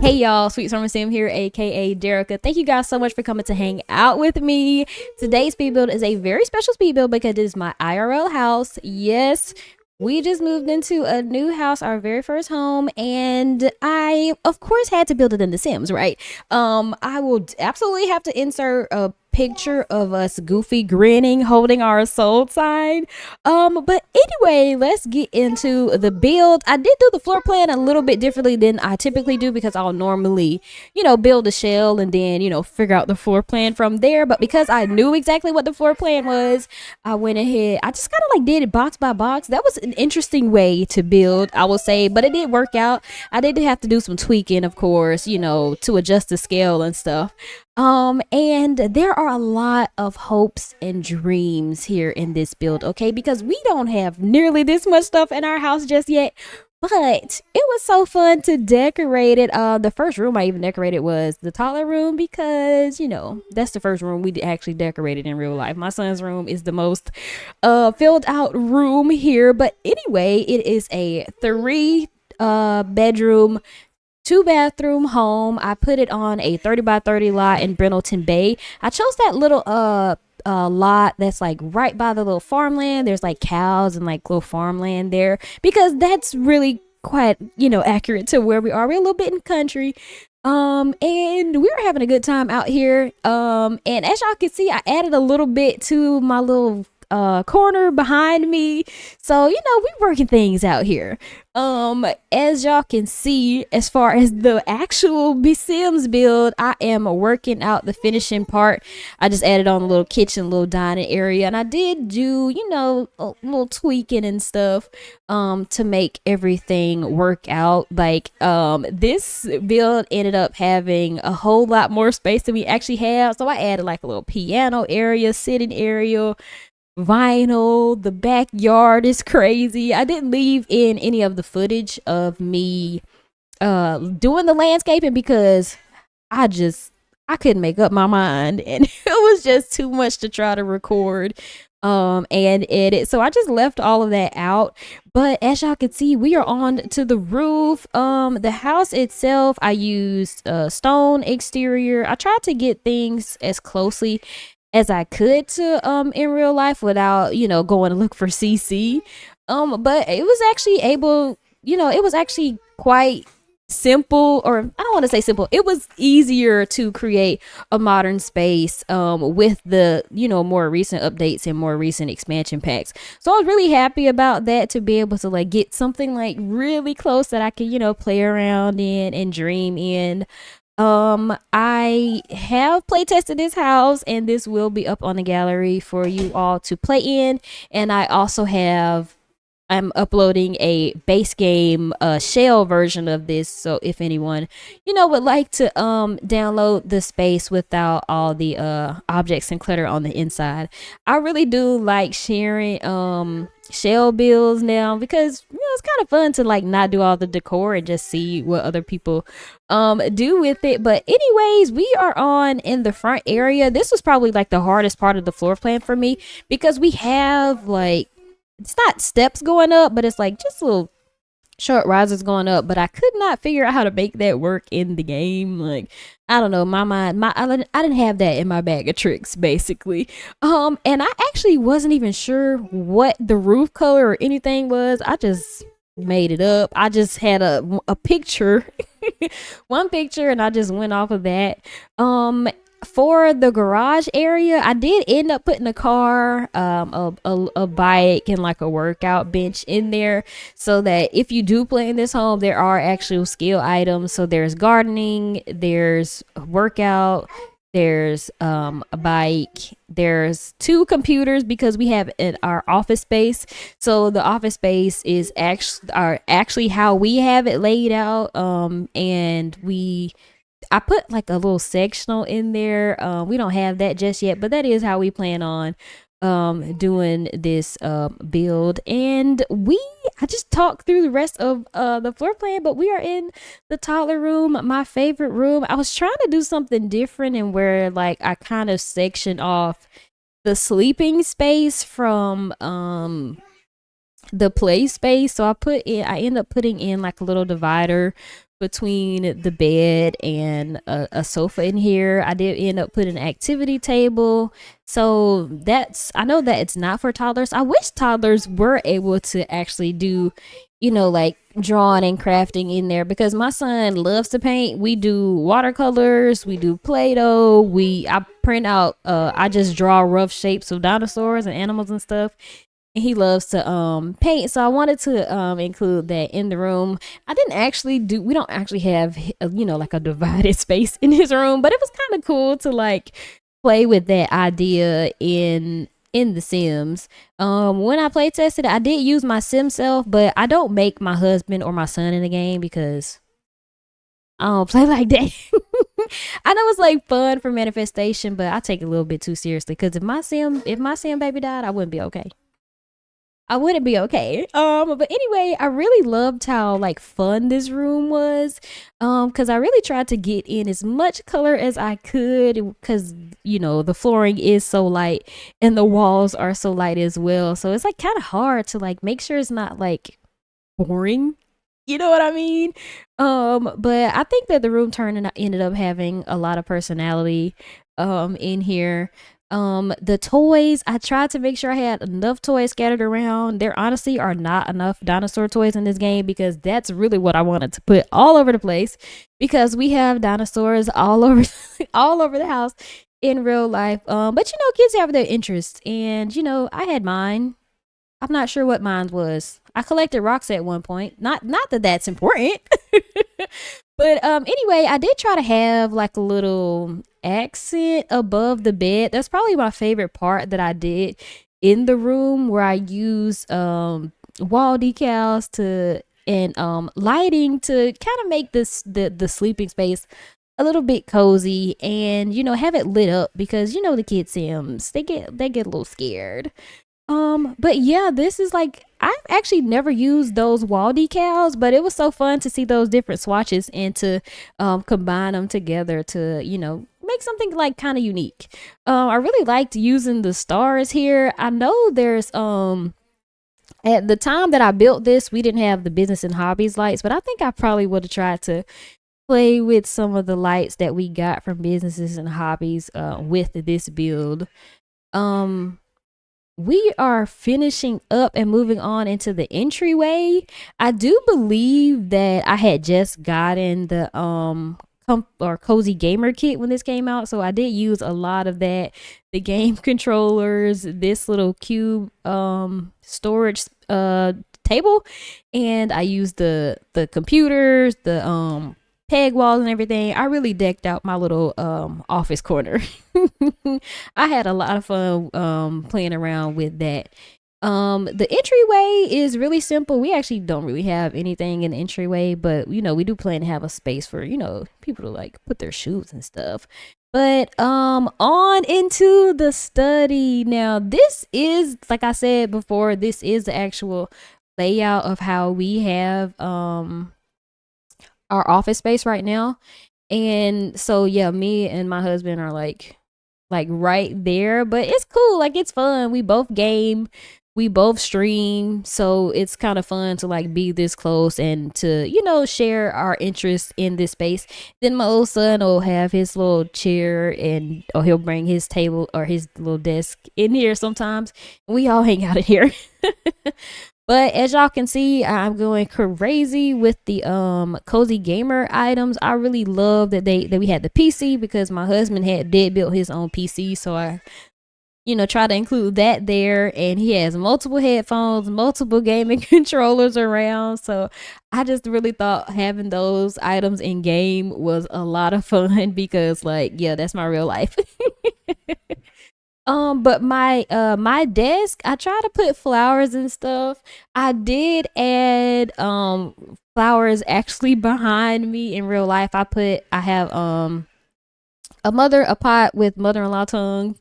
Hey y'all, sweetsummersim here, aka Derica. Thank you guys so much for coming to hang out with me. Today's speed build is a very special speed build because it is my IRL house. Yes, we just moved into a new house, our very first home, and I of course had to build it in The Sims, right? I will absolutely have to insert a picture of us goofy grinning holding our soul sign. But anyway, let's get into the build. I did do the floor plan a little bit differently than I typically do because I'll normally, build a shell and then, figure out the floor plan from there. But because I knew exactly what the floor plan was, I went ahead. I just kind of like did it box by box. That was an interesting way to build, I will say, but it did work out. I did have to do some tweaking, of course, to adjust the scale and stuff. And there are a lot of hopes and dreams here in this build, okay? Because we don't have nearly this much stuff in our house just yet, but it was so fun to decorate it. The first room I even decorated was the toddler room because, that's the first room we actually decorated in real life. My son's room is the most filled out room here, but anyway, it is a 3 bedroom 2-bathroom home. I put it on a 30 by 30 lot in Brindleton Bay. I chose that little lot that's like right by the little farmland. There's like cows and like little farmland there because that's really quite accurate to where we are. We're a little bit in country. And we were having a good time out here. And as y'all can see, I added a little bit to my little corner behind me, so we're working things out here. As y'all can see, as far as the actual Sims build, I am working out the finishing part. I just added on a little kitchen, little dining area, and I did do a little tweaking and stuff to make everything work out. Like this build ended up having a whole lot more space than we actually have, so I added like a little piano area, sitting area, vinyl. The backyard is crazy. I didn't leave in any of the footage of me doing the landscaping because I couldn't make up my mind, and it was just too much to try to record and edit, so I just left all of that out. But as y'all can see, we are on to the roof. The house itself, I used stone exterior. I tried to get things as closely as I could to in real life without going to look for CC. But it was actually it was actually quite simple, or I don't want to say simple, it was easier to create a modern space with the more recent updates and more recent expansion packs. So I was really happy about that, to be able to like get something like really close that I could play around in and dream in. I have play tested this house, and this will be up on the gallery for you all to play in. And I'm uploading a base game shell version of this, so if anyone would like to download the space without all the objects and clutter on the inside. I really do like sharing shell builds now because it's kind of fun to like not do all the decor and just see what other people do with it. But anyways, we are on in the front area. This was probably like the hardest part of the floor plan for me because we have like, it's not steps going up, but it's like just little short risers going up. But I could not figure out how to make that work in the game. Like, I don't know, my mind, I didn't have that in my bag of tricks, basically. And I actually wasn't even sure what the roof color or anything was. I just made it up. I just had a picture, one picture, and I just went off of that. For the garage area, I did end up putting a car, a bike, and like a workout bench in there, so that if you do play in this home, there are actual skill items. So there's gardening, there's workout, there's a bike, there's 2 computers because we have in our office space. So the office space is actually how we have it laid out. And I put like a little sectional in there. We don't have that just yet, but that is how we plan on doing this build. And I just talked through the rest of the floor plan, but we are in the toddler room, my favorite room. I was trying to do something different, and where like I kind of sectioned off the sleeping space from the play space. So I end up putting in like a little divider between the bed and a sofa in here. I did end up putting an activity table. So that's, I know that it's not for toddlers. I wish toddlers were able to actually do, like drawing and crafting in there, because my son loves to paint. We do watercolors, we do Play-Doh, I print out, I just draw rough shapes of dinosaurs and animals and stuff. And he loves to paint, so I wanted to include that in the room. We don't actually have like a divided space in his room, but it was kind of cool to like play with that idea in the Sims. When I play tested, I did use my sim self, but I don't make my husband or my son in the game because I don't play like that. I know it's like fun for manifestation, but I take it a little bit too seriously, because if my sim baby died, I wouldn't be okay. I wouldn't be okay. But anyway, I really loved how like fun this room was. Because I really tried to get in as much color as I could, because the flooring is so light and the walls are so light as well. So it's like kind of hard to like make sure it's not like boring. You know what I mean? But I think that the room ended up having a lot of personality in here. The toys, I tried to make sure I had enough toys scattered around. There honestly are not enough dinosaur toys in this game, because that's really what I wanted to put all over the place, because we have dinosaurs all over all over the house in real life. But kids have their interests, and I had mine. I'm not sure what mine was. I collected rocks at one point. Not that that's important. But anyway, I did try to have like a little accent above the bed. That's probably my favorite part that I did in the room, where I use wall decals and lighting to kind of make the sleeping space a little bit cozy, and have it lit up, because the kids Sims, they get a little scared. But yeah, this is like, I've actually never used those wall decals, but it was so fun to see those different swatches and to combine them together to, make something like kind of unique. I really liked using the stars here. I know there's at the time that I built this, we didn't have the business and hobbies lights, but I think I probably would have tried to play with some of the lights that we got from businesses and hobbies with this build. We are finishing up and moving on into the entryway. I do believe that I had just gotten the cozy gamer kit when this came out, so I did use a lot of that. The game controllers, this little cube storage table, and I used the computers, the peg walls and everything. I really decked out my little office corner. I had a lot of fun playing around with that. The entryway is really simple. We actually don't really have anything in the entryway, but we do plan to have a space for people to like put their shoes and stuff. But on into the study. Now, this is, like I said before, this is the actual layout of how we have our office space right now. And so yeah, me and my husband are like right there, but it's cool. Like, it's fun. We both game, we both stream, so it's kind of fun to like be this close and to share our interest in this space. Then my little son will have his little chair, or he'll bring his table or his little desk in here sometimes. We all hang out in here. But as y'all can see, I'm going crazy with the cozy gamer items. I really love that we had the PC, because my husband did build his own PC, so I try to include that there. And he has multiple headphones, multiple gaming controllers around, so I just really thought having those items in game was a lot of fun, because like, yeah, that's my real life. But my desk, I try to put flowers and stuff. I did add flowers actually behind me in real life. I have a pot with mother-in-law tongue,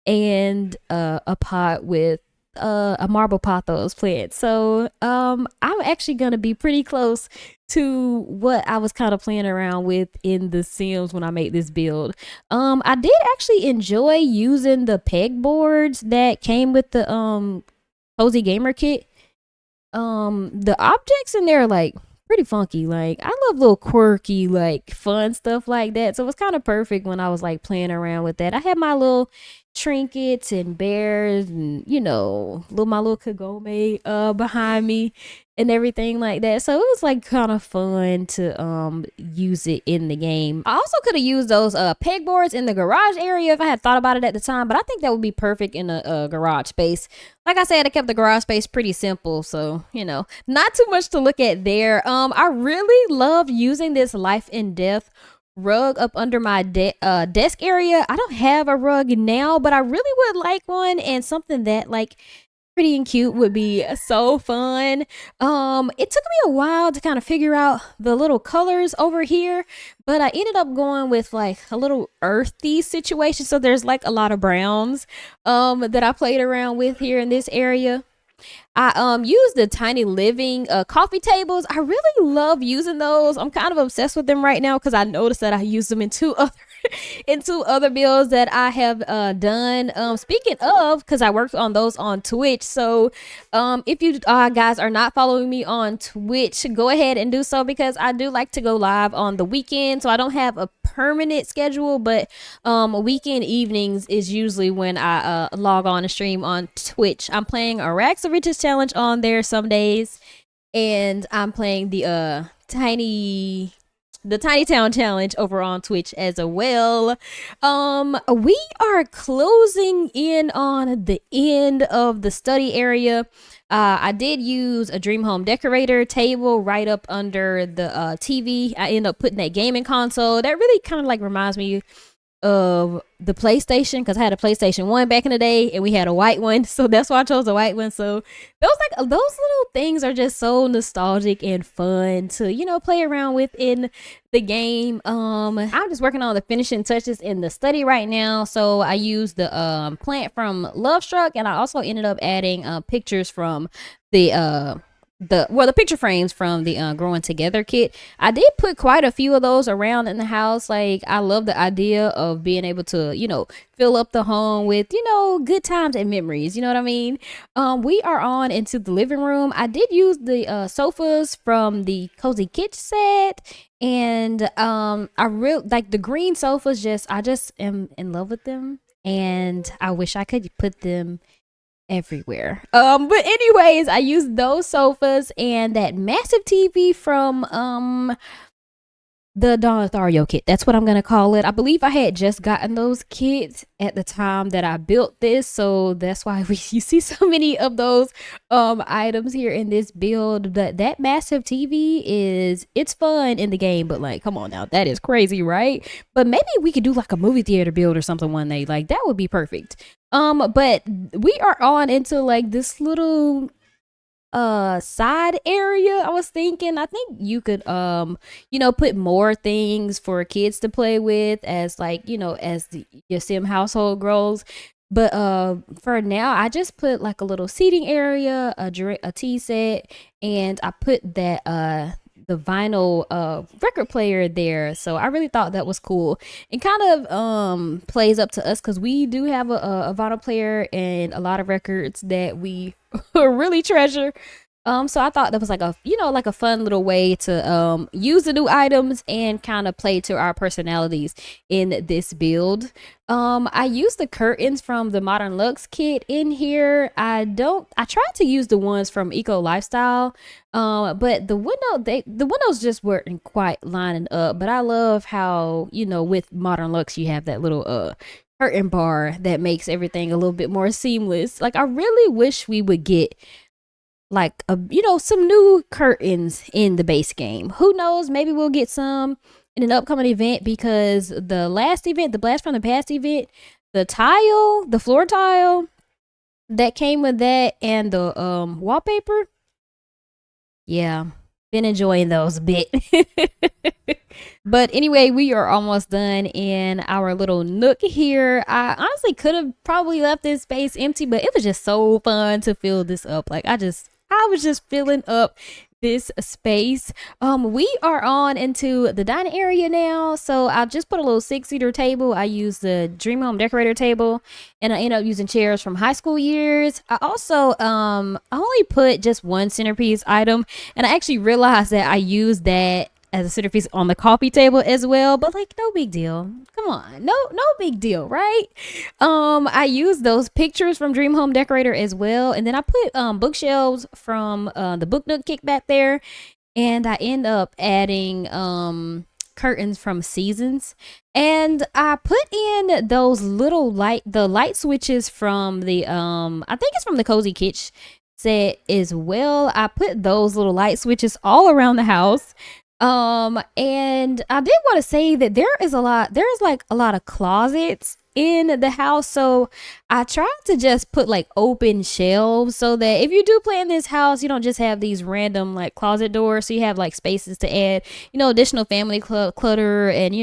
and a pot with a marble pothos plant. So I'm actually gonna be pretty close to what I was kind of playing around with in the Sims when I made this build. I did actually enjoy using the pegboards that came with the cozy gamer kit. The objects in there are like pretty funky. Like I love little quirky, like fun stuff like that. So it was kind of perfect when I was like playing around with that. I had my little trinkets and bears and my little kagome behind me and everything like that. So it was like kind of fun to use it in the game. I also could have used those pegboards in the garage area if I had thought about it at the time, but I think that would be perfect in a garage space. Like I said, I kept the garage space pretty simple, so not too much to look at there. I really love using this life and death rug up under my desk area. I don't have a rug now, but I really would like one, and something that like pretty and cute would be so fun. It took me a while to kind of figure out the little colors over here, but I ended up going with like a little earthy situation. So there's like a lot of browns that I played around with here in this area. I use the tiny living coffee tables. I really love using those. I'm kind of obsessed with them right now because I noticed that I use them in two other in two other builds that I have done. Speaking of, because I worked on those on Twitch. So if you guys are not following me on Twitch, go ahead and do so, because I do like to go live on the weekend. So I don't have a permanent schedule, but weekend evenings is usually when I log on and stream on Twitch. I'm playing a Racks of Riches challenge on there some days, and I'm playing the Tiny Town challenge over on Twitch as well. We are closing in on the end of the study area. I did use a dream home decorator table right up under the TV. I ended up putting that gaming console. That really kind of like reminds me of the PlayStation, because I had a PlayStation 1 back in the day and we had a white one, so that's why I chose a white one. So those little things are just so nostalgic and fun to play around with in the game. I'm just working on the finishing touches in the study right now, so I used the plant from Love Struck, and I also ended up adding pictures from the picture frames from the Growing Together kit. I did put quite a few of those around in the house. Like, I love the idea of being able to fill up the home with good times and memories, you know what I mean. We are on into the living room. I did use the sofas from the Cozy Kitchen set, and I really like the green sofas. I just am in love with them, and I wish I could put them everywhere. But anyways, I used those sofas and that massive TV from the Dawn Lothario kit. That's what I'm gonna call it. I believe I had just gotten those kits at the time that I built this, so that's why you see so many of those items here in this build. That massive TV it's fun in the game, but like, come on now, that is crazy, right? But maybe we could do like a movie theater build or something one day. Like, that would be perfect. But we are on into like this little side area. I was thinking, I think you could put more things for kids to play with as like as your sim household grows. But for now, I just put like a little seating area, a tea set, and I put that the vinyl record player there. So I really thought that was cool, and kind of plays up to us because we do have a vinyl player and a lot of records that we really treasure. So I thought that was like a fun little way to use the new items and kind of play to our personalities in this build. I used the curtains from the Modern Luxe kit in here. I tried to use the ones from Eco Lifestyle, but the windows just weren't quite lining up. But I love how with Modern Luxe you have that little curtain bar that makes everything a little bit more seamless. Like, I really wish we would get like some new curtains in the base game. Who knows, maybe we'll get some in an upcoming event, because the last event, the Blast from the Past event, the floor tile that came with that and the wallpaper, yeah, been enjoying those a bit. But anyway, we are almost done in our little nook here. I honestly could have probably left this space empty, but it was just so fun to fill this up. Like, I was just filling up this space. We are on into the dining area now. So I just put a little 6-seater table. I use the Dream Home Decorator table, and I end up using chairs from high school years. I also I only put just one centerpiece item, and I actually realized that I used that as a centerpiece on the coffee table as well, but like no big deal. Come on, no big deal, right? I used those pictures from Dream Home Decorator as well, and then I put bookshelves from the Book Nook kick back there, and I end up adding curtains from Seasons, and I put in those little light switches from the I think it's from the Cozy Kitsch set as well. I put those little light switches all around the house. And I did want to say that there's like a lot of closets in the house, so I tried to just put like open shelves so that if you do play in this house, you don't just have these random like closet doors, so you have like spaces to add, additional family clutter and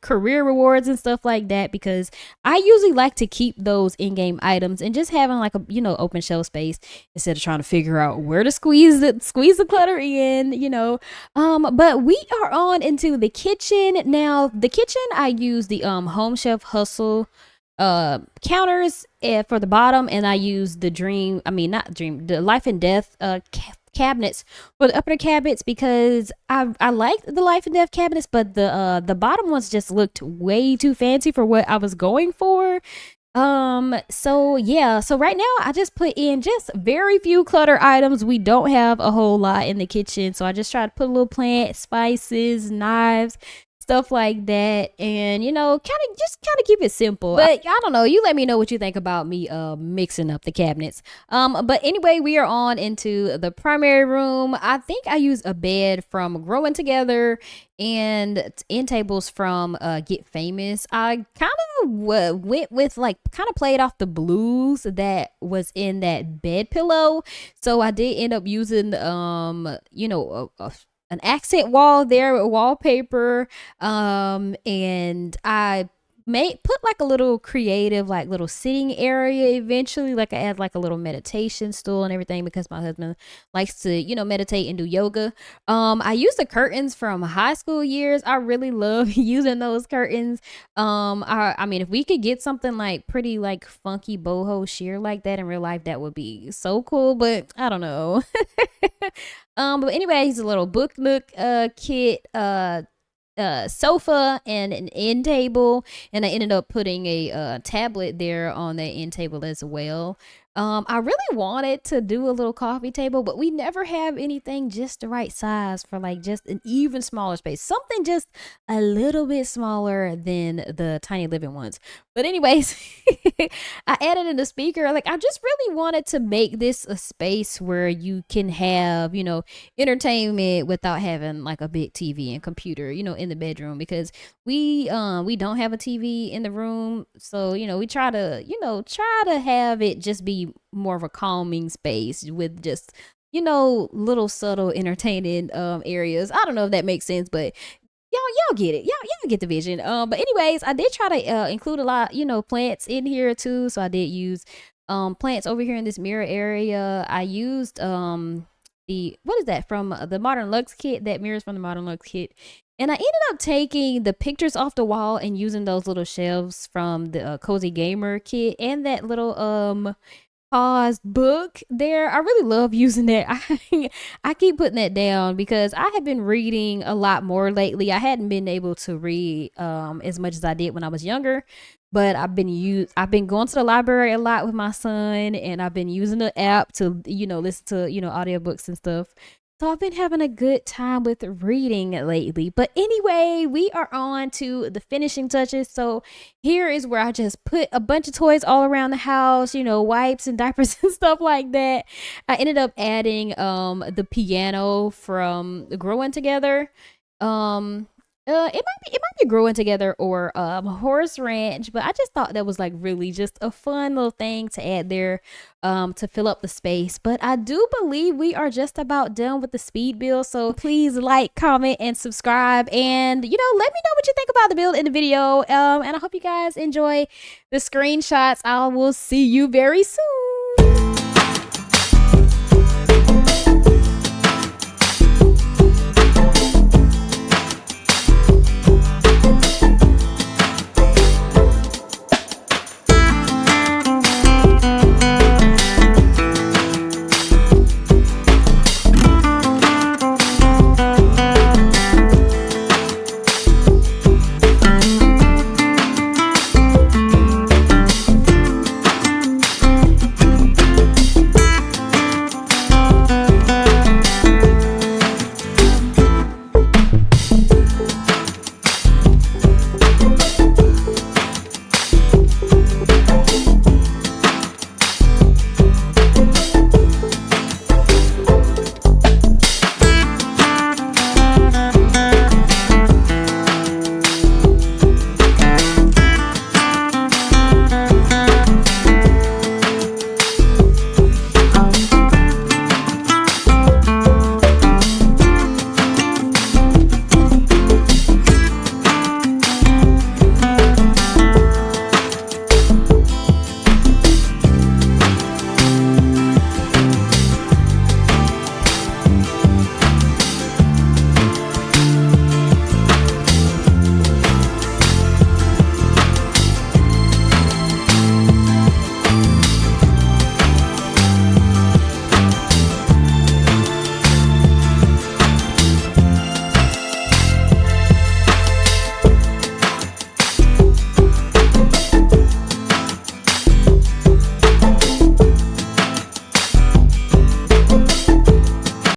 career rewards and stuff like that, because I usually like to keep those in-game items and just having like a open shelf space instead of trying to figure out where to squeeze the clutter in. But we are on into the kitchen now. The kitchen, I use the Home Chef Hustle counters for the bottom, and I use the the Life and Death cabinets for the upper cabinets, because I liked the Life and Death cabinets, but the bottom ones just looked way too fancy for what I was going for. So yeah, so right now I just put in just very few clutter items. We don't have a whole lot in the kitchen, so I just try to put a little plant, spices, knives, stuff like that, and kind of keep it simple. But I don't know, you let me know what you think about me mixing up the cabinets. But anyway, we are on into the primary room. I think I use a bed from Growing Together and end tables from Get Famous. I kind of went with kind of played off the blues that was in that bed pillow, so I did end up using an accent wall there with wallpaper, and I put like a little creative like little sitting area eventually. Like I add like a little meditation stool and everything, because my husband likes to meditate and do yoga. I use the curtains from high school years. I really love using those curtains. I mean, if we could get something like pretty like funky boho sheer like that in real life, that would be so cool, but I don't know. But anyway, he's a little book nook kit, sofa and an end table, and I ended up putting a tablet there on that end table as well. I really wanted to do a little coffee table, but we never have anything just the right size for like just an even smaller space, something just a little bit smaller than the tiny living ones. But anyways, I added in the speaker. Like I just really wanted to make this a space where you can have entertainment without having like a big TV and computer in the bedroom, because we don't have a TV in the room, so we try to have it just be more of a calming space with just little subtle entertaining areas. I don't know if that makes sense, but y'all get it. Y'all get the vision. But anyways, I did try to include a lot plants in here too, so I did use plants over here in this mirror area. I used the what is that from the Modern Lux kit, that mirrors from the Modern Lux kit. And I ended up taking the pictures off the wall and using those little shelves from the Cozy Gamer kit, and that little pause book there. I really love using that. I keep putting that down because I have been reading a lot more lately. I hadn't been able to read as much as I did when I was younger, but I've been going to the library a lot with my son, and I've been using the app to listen to audiobooks and stuff. So I've been having a good time with reading lately. But anyway, we are on to the finishing touches. So here is where I just put a bunch of toys all around the house, wipes and diapers and stuff like that. I ended up adding the piano from Growing Together. It might be Growing Together or Horse Ranch, but I just thought that was like really just a fun little thing to add there to fill up the space. But I do believe we are just about done with the speed build, so please like, comment, and subscribe, and let me know what you think about the build in the video. And I hope you guys enjoy the screenshots. I will see you very soon.